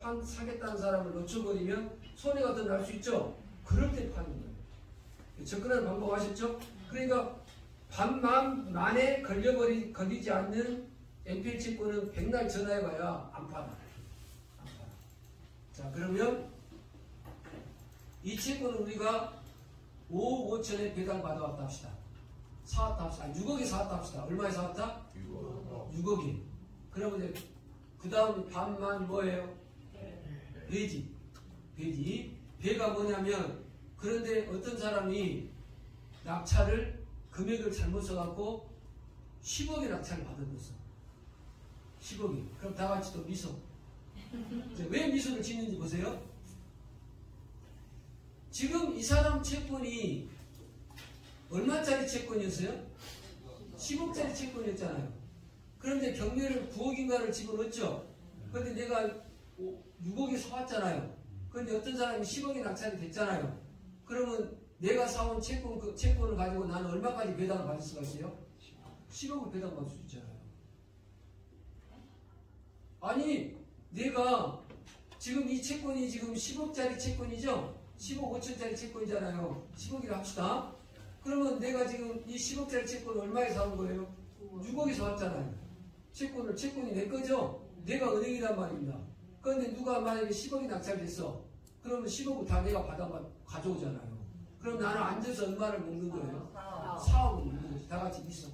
사겠다는 사람을 놓쳐버리면 손해가 더 날 수 있죠. 그럴 때 파는 거예요. 접근하는 방법 아셨죠? 그러니까 반만 만에 걸리지 않는 NPL 채권은 백날 전화해봐야 안 팔아. 자, 그러면 이 채권은 우리가 5억 5천에 배당 받아왔다 합시다. 사왔다 합시다. 6억에 사왔다 합시다. 얼마에 사왔다? 6억에. 그러면 이제 그 다음 반만 뭐예요? 배지. 배가 뭐냐면, 그런데 어떤 사람이 낙찰을 금액을 잘못 써갖고 10억의 낙찰을 받아줬어. 10억이. 그럼 다 같이 또 미소. 왜 미소를 짓는지 보세요. 지금 이 사람 채권이 얼마짜리 채권이었어요? 10억짜리 채권이었잖아요. 그런데 경매를 9억인가를 집어넣었죠. 그런데 내가 6억에 사왔잖아요. 그런데 어떤 사람이 10억에 낙찰이 됐잖아요. 그러면 내가 사온 그 채권을 가지고 나는 얼마까지 배당을 받을 수가 있어요? 10억을 배당받을 수 있잖아요. 아니, 내가 지금 이 채권이 지금 10억짜리 채권이죠? 10억 5천짜리 채권이잖아요. 10억이라 합시다. 그러면 내가 지금 이 10억짜리 채권을 얼마에 사온 거예요? 6억에 사왔잖아요. 채권이 내 거죠? 내가 은행이란 말입니다. 그런데 누가 만약에 10억이 낙찰됐어. 그러면 10억을 다 내가 가져오잖아요. 그럼 나는 앉아서 얼마를 먹는 거예요? 4억을 먹는 거지. 다 같이 있어.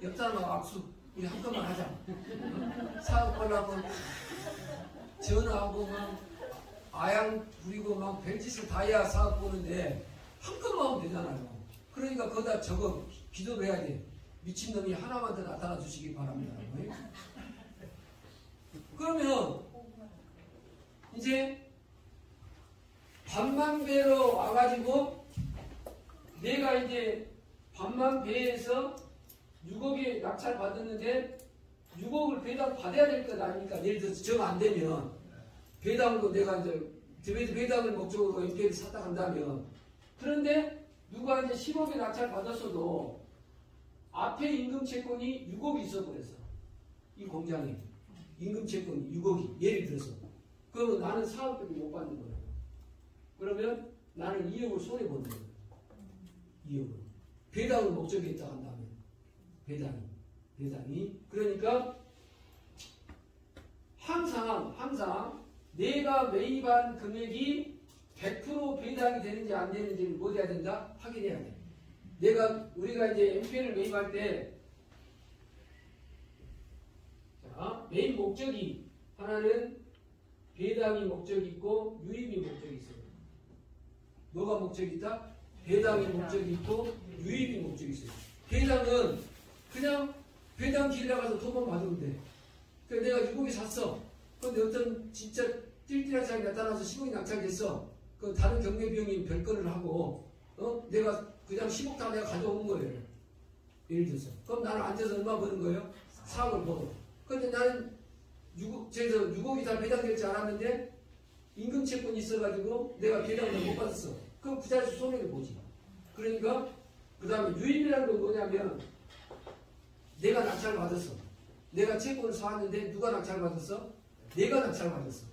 옆 사람하고 악수. 우리 한꺼번에 하자. 4억 벌라고 전화하고 막 아양 부리고 막 별짓을 다 해야 4억 보는데 한꺼번에 하면 되잖아요. 그러니까 거기다 저거 기도를 해야 돼. 미친놈이 하나만 더 나타나 주시기 바랍니다. 그러면 이제 반만 배로 와가지고 내가 이제 반만 배에서 6억에 낙찰 받았는데 6억을 배당 받아야 될 것 아닙니까? 예를 들어서 정 안 되면 배당도 내가 이제 배당을 목적으로 NPL을 샀다 한다면, 그런데 누가 이제 10억에 낙찰 받았어도 앞에 임금 채권이 6억이 있어버렸어. 이 공장에 임금 채권이 6억이 예를 들어서. 그러면 나는 4억밖에 못 받는 거예요. 그러면 나는 2억을 손해보는 거예요. 2억을. 배당을 목적에 있다 한다면. 배당이. 그러니까 항상 내가 매입한 금액이 100% 배당이 되는지 안 되는지를 뭐 해야 된다? 확인해야 돼. 우리가 이제 NPL을 매입할 때, 자, 매입 목적이 하나는 배당이 목적이 있고 유입이 목적이 있어요. 뭐가 목적이 있다? 배당이 목적이 있고 유입이 목적이 있어요. 배당은 그냥 배당 길러 가서 돈만 받으면 돼. 그러니까 내가 6억에 샀어. 근데 어떤 진짜 띨띨한 사람이 나타나서 10억이 낙찰됐어. 그 다른 경매 비용이 별거를 하고, 내가 그냥 10억 다 내가 가져오는 거예요. 예를 들어서. 그럼 나는 앉아서 얼마 버는 거예요? 4억을 벌어. 근데 나는 6억이 다 배당될지 알았는데 임금 채권이 있어가지고 내가 배당을 못 받았어. 그럼 그 자리에서 손해를 보지. 그러니까 그 다음에 유입이라는 건 뭐냐면, 내가 낙찰 받았어. 내가 채권을 사왔는데 누가 낙찰 받았어? 내가 낙찰 받았어.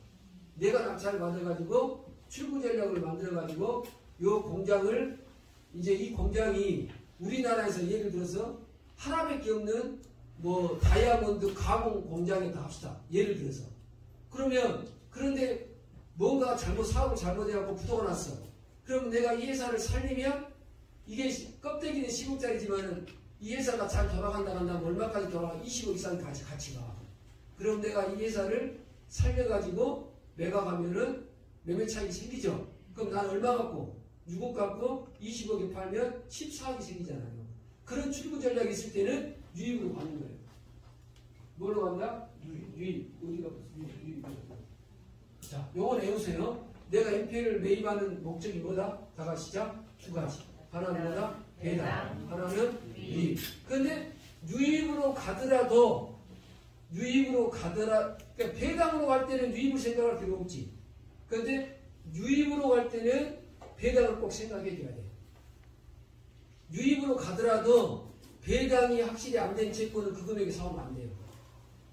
내가 낙찰 받아가지고 출구 전략을 만들어가지고 요 공장을, 이제 이 공장이 우리나라에서 예를 들어서 하나밖에 없는 뭐 다이아몬드 가공 공장이다 합시다. 예를 들어서. 그런데 뭔가 사업을 잘못해갖고 부도가 났어. 그럼 내가 이 회사를 살리면 이게 껍데기는 10억짜리지만은 이 회사가 잘 돌아간다 한다면 얼마까지 돌아가? 20억 이상 가치가. 그럼 내가 이 회사를 살려가지고 매각하면은 매매 차익이 생기죠. 그럼 나는 얼마 갖고? 6억 갖고 20억에 팔면 14억이 생기잖아요. 그런 출구 전략이 있을 때는 유입으로 가는 거예요. 뭐로 간다? 유입. 어디가 유입. 자, 요건 외우세요. 내가 NPL을 매입하는 목적이 뭐다? 다 같이 시작. 두 가지. 하나는 뭐다? 배당. 하나는 유입. 근데 유입으로 가더라도 그러니까 배당으로 갈 때는 유입을 생각할 필요 없지. 그런데 유입으로 갈 때는 배당을 꼭 생각해 줘야 돼. 유입으로 가더라도 배당이 확실히 안 된 채권은 그 금액에 사오면 안 돼요.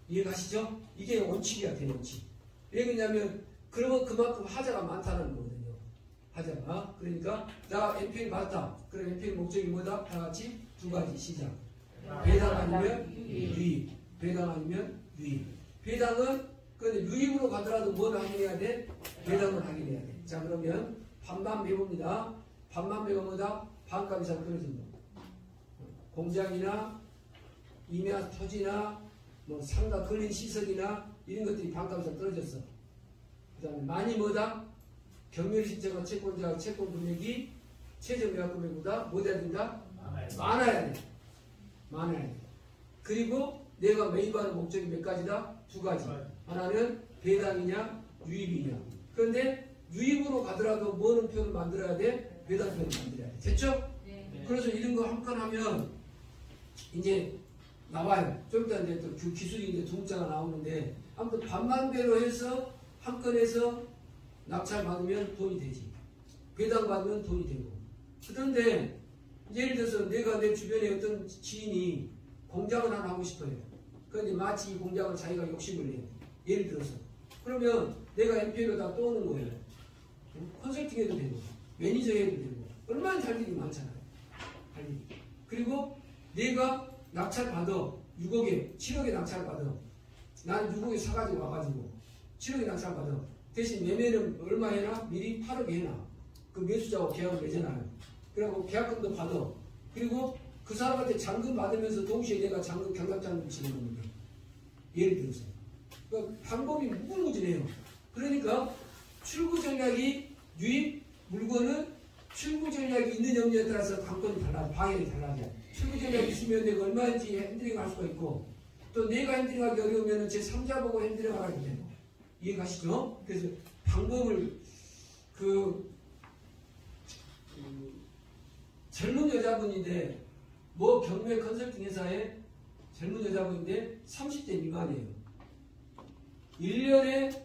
이해가시죠? 이게 원칙이야, 대원칙. 왜 그러냐면 그러면 그만큼 하자가 많다는 거거든요. 하자가. 그러니까 나 NPL 맞다. 그럼 NPL 목적이 뭐다? 다 같이 두 가지 시작. 배당 아니면 유입. 배당 아니면 유입. 배당은 근데 유입으로 가더라도 뭘 확인해야 돼? 배당을 확인해야 돼. 자 그러면 반반 배봅니다. 반반 배가 뭐다? 반값 이상 떨어진 거. 공장이나 임야 토지나 뭐 상가 걸린 시설이나 이런 것들이 반값 이상 떨어졌어. 그 다음에 많이 뭐다? 경멸신청과 채권자와 채권 금액이 최저 매각 금액보다 뭐 돼야 된다? 많아야 돼. 많아야 돼. 그리고 내가 매입하는 목적이 몇 가지다? 두 가지. 하나는 배당이냐 유입이냐. 그런데 유입으로 가더라도 뭐는 표현을 만들어야 돼? 배당 표현을 만들어야 돼. 됐죠? 네. 그래서 이런 거 한 건 하면 이제 나와요. 좀 이따 이제 또 기술이 이제 두 문자가 나오는데 아무튼 반만배로 해서 한 건에서 낙찰 받으면 돈이 되지. 배당 받으면 돈이 되고. 그런데 예를 들어서 내가 내 주변에 어떤 지인이 공장을 하나 하고 싶어요. 그런데 마치 이 공장을 자기가 욕심을 내요. 예를 들어서. 그러면 내가 NPL로 다 떠오는 거예요. 컨설팅 해도 되고, 매니저 해도 되고, 얼마나 할 일이 많잖아요. 할 일이. 그리고 내가 낙찰 받아. 6억에, 7억에 낙찰 받아. 난 6억에 사가지고 와가지고, 7억에 낙찰 받아. 대신 매매는 얼마 해놔? 미리 8억에 해놔. 그 매수자하고 계약을 맺어놔요. 그리고 계약금도 받아. 그리고 그 사람한테 잔금 받으면서 동시에 내가 잔금, 경락잔금 치는 겁니다. 예를 들어서. 그러니까 방법이 무궁무진해요. 그러니까 출구 전략이 유입 물건은 출구 전략이 있는 영역에 따라서 관건이 달라, 방향이 달라져. 출구 전략이 있으면 내가 얼마인지 핸들링 할 수가 있고, 또 내가 핸들링하기 어려우면 제 3자 보고 핸들링 하게 되고. 이해가시죠? 그래서 방법을 젊은 여자분인데 뭐 경매 컨설팅 회사에 젊은 여자분인데 30대 미만이에요. 1년에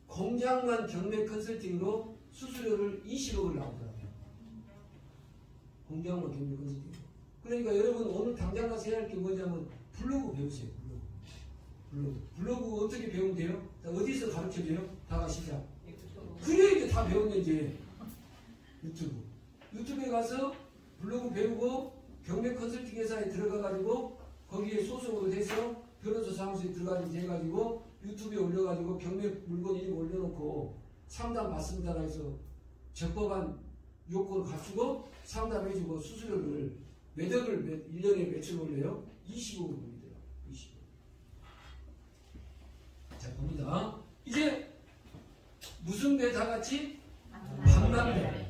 공장만 경매 컨설팅으로 수수료를 20억을 나오더라고요. 공장만 경매 컨설팅. 그러니까 여러분 오늘 당장 가서 해야 할 게 뭐냐면 블로그 배우세요. 블로그 어떻게 배우면 돼요? 어디서 가르쳐줘요? 다 가시자. 그래 이제 다 배웠는지 유튜브에 가서 블로그 배우고 경매 컨설팅 회사에 들어가가지고 거기에 소속으로 돼서 변호사 사무소에 들어가서 해가지고 유튜브에 올려가지고 경매 물건 이름 올려놓고 상담 받습니다라 해서 적법한 요건을 갖추고 상담해주고 수수료를 매덕을 1년에 며칠 올려요? 20억을 올리더라고요. 20억. 자 봅니다. 이제 무슨 배 다 같이? 반만배.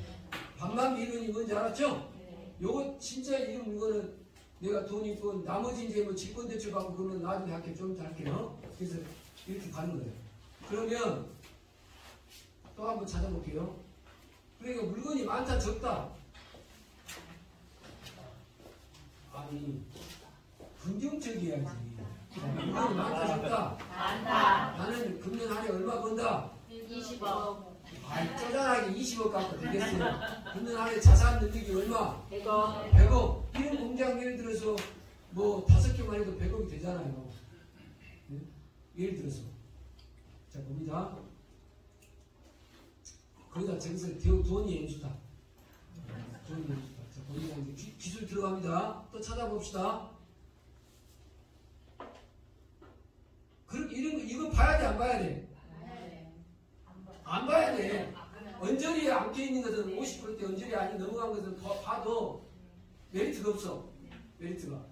반만배 이론이 뭔지 알았죠? 요거 진짜 이런 물건은 내가 돈이 있고 나머지 이제 뭐 직권대출 받고 그러면 나중에 할게 좀 이따 할게요. 그래서 이렇게 가는 거예요. 그러면 또 한번 찾아볼게요. 그러니까 물건이 많다 적다. 아니 긍정적이어야지. 물건이 많다 적다. 많다. 나는 금년 한 해 얼마 번다. 20억. 아이 쪼잔하게 20억 갖고 되겠어요. 금년 한 해 자산 늘리기 얼마? 100억. 100억. 이런 공장 예를 들어서 뭐 5개만 해도 100억이 되잖아요. 네? 예를 들어서. 자 봅니다. 거기다 저기서 돈이 연수다. 돈이 연수다. 자 봅니다. 이제 기술 들어갑니다. 또 찾아봅시다. 이런 거 이거 봐야 돼 안 봐야 돼? 안 봐야 돼. 언저리에 안겨있는 것은 50%대 언저리 안에 넘어간 것은 더 봐도 메리트가 없어. 메리트가.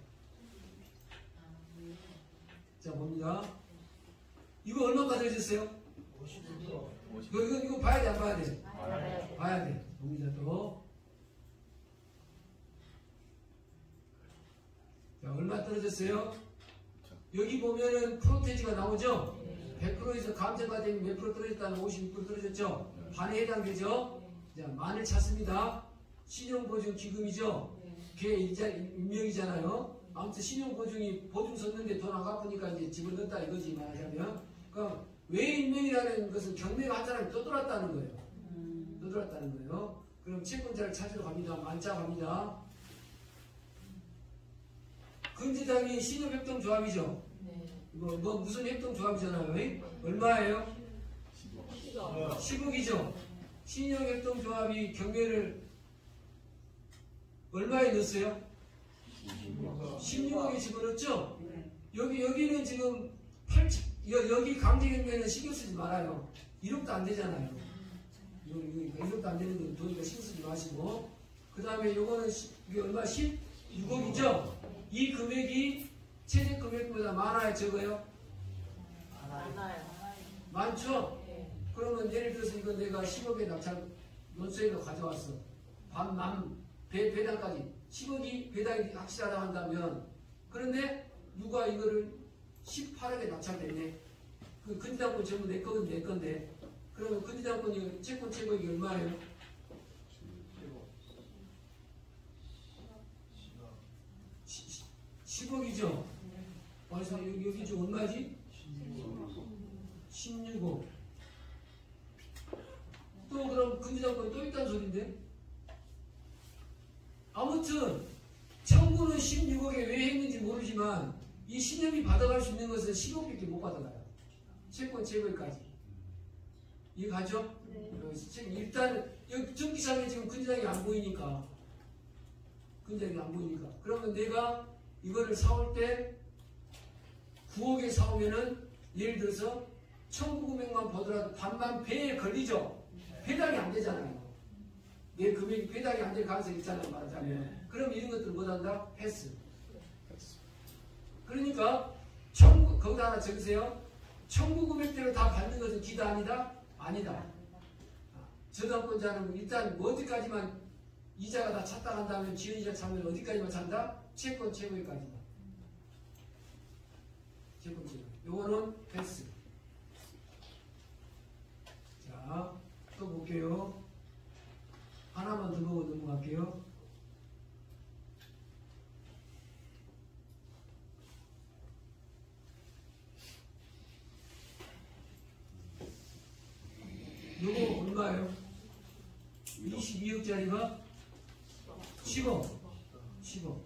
자 봅니다. 이거 얼마까지 하셨어요? 50%. 이거 봐야 돼 안 봐야 돼? 봐야 돼. 봅니다 또. 자 얼마 떨어졌어요? 여기 보면은 프로테지가 나오죠? 100%에서 감정가 되면 몇 프로 떨어졌다는 56% 떨어졌죠? 반에 해당되죠? 자, 만을 찾습니다. 신용보증 기금이죠? 걔 임명이잖아요. 아무튼 신용보증이 보증 섰는데 돈 안 갚으니까 이제 집어넣었다 이거지 말하자면. 그럼 왜 임명이라는 것은 경매가 한 사람이 떠돌았다는 거예요. 떠돌았다는 거예요. 그럼 채권자를 찾으러 갑니다. 만자 갑니다. 금지당이 신용협동조합이죠? 뭐 무슨 협동조합이잖아요. 얼마예요? 10억. 10억이죠. 신용협동조합이 경매를 얼마에 넣었어요? 16억에 집어넣었죠? 여기는 지금 여기 강제경매는 신경 쓰지 말아요. 1억도 안 되잖아요. 1억도 안 되는 건 돈이니까 신경 쓰지 마시고. 그 다음에 요거는 이게 얼마? 16억이죠? 이 금액이 최저 금액보다 많아요? 적어요? 많아요. 많죠? 그러면 예를 들어서 이거 내가 10억에 낙찰 논수에도 가져왔어. 배당까지 10억이 배당이 확실하다 한다면, 그런데 누가 이거를 18억에 낙찰됐네. 그 근저당권 전부 내 거건 내 건데, 그러면 근저당권이 채권 최고액이 얼마예요? 10억이죠? 그래서 여기 좀 얼마지? 16억. 또 그럼 근저당권이 또 있다는 소린데? 아무튼 청구는 16억에 왜 했는지 모르지만 이 신협이 받아갈 수 있는 것은 10억밖에 못 받아가요. 채권 최고액까지. 이해가죠? 네. 일단 여기 전기상에 지금 근저당이 안 보이니까, 그러면 내가 이거를 사올 때 9억에 사오면은 예를 들어서 1,900만 보더라도 반만 배에 걸리죠. 배당이 안 되잖아요. 내 금액이 배당이 안 될 가능성이 있잖아요, 말하자면. 그럼 이런 것들을 못한다? 패스. 그러니까 거기다 하나 적으세요. 청구 금액대로 다 받는 것은 기다 아니다? 아니다. 저당권자는 일단 어디까지만 이자가 다 찼다 한다면 지연이자 차면 어디까지만 찬다? 채권 최고액까지만. 채권 최고액. 요거는 패스. 자, 또 볼게요. 하나만 더 보고 넘어갈게요. 요거 얼마예요? 22억짜리가 10억. 10억.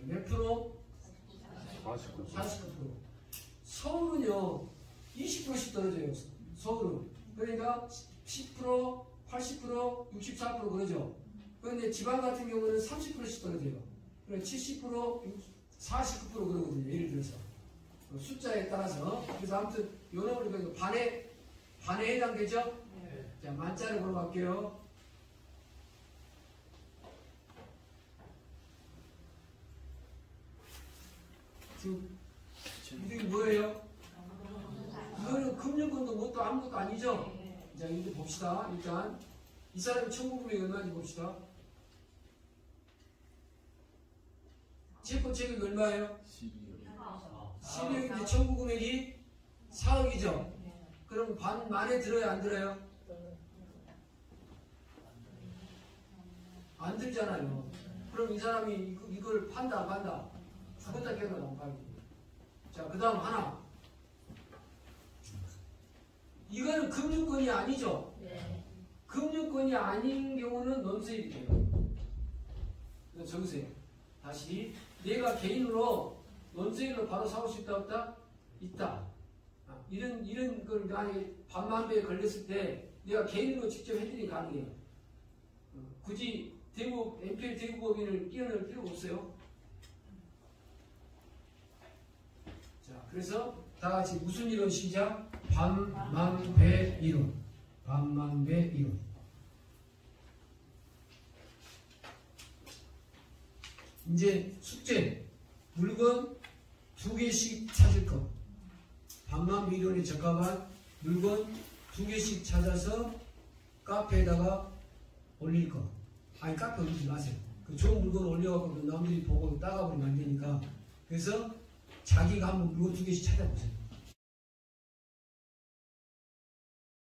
몇 프로? 49%. 서울은요, 20%씩 떨어져요. 서울은. 그러니까 10%, 80%, 64% 그러죠. 그런데 지방 같은 경우는 30%씩 떨어져요. 그러니까 70%, 49% 그러거든요. 예를 들어서. 숫자에 따라서. 그래서 아무튼, 요 놈을 반에 해당되죠? 자, 만자를 보러 갈게요. 지금 이게 뭐예요? 이거는 금융권도 뭣도 아무것도 아니죠? 자, 이제 봅시다. 일단 이 사람이 청구금액이 얼마인지 봅시다. 채권 체격이 얼마예요? 12억인데 청구금액이 4억이죠? 그럼 만에 들어요? 안 들어요? 안 들잖아요. 그럼 이 사람이 이걸 판다 안 판다? 죽었다 깨어나 안 팔고. 자, 그 다음 하나. 이거는 금융권이 아니죠? 네. 금융권이 아닌 경우는 논수입이 돼요. 그래서 적으세요. 다시. 내가 개인으로 논수입으로 바로 사올 수 있다 없다? 있다. 이런 걸 만약에 반만 배에 걸렸을 때 내가 개인으로 직접 해드리기 가능해요. 굳이 MPL 대구법인을 끼워넣을 필요가 없어요. 자, 그래서 다 같이 무슨 이론 시작? 반만배 이론. 반만배 이론. 이제 숙제. 물건 2개씩 찾을 것. 반만배 이론에 적합한 물건 2개씩 찾아서 카페에다가 올릴 것. 아니, 카페 올리지 마세요. 그 좋은 물건 올려갖고 남들이 보고 따가버리면 안 되니까. 그래서 자기가 한번 물건 2개씩 찾아보세요.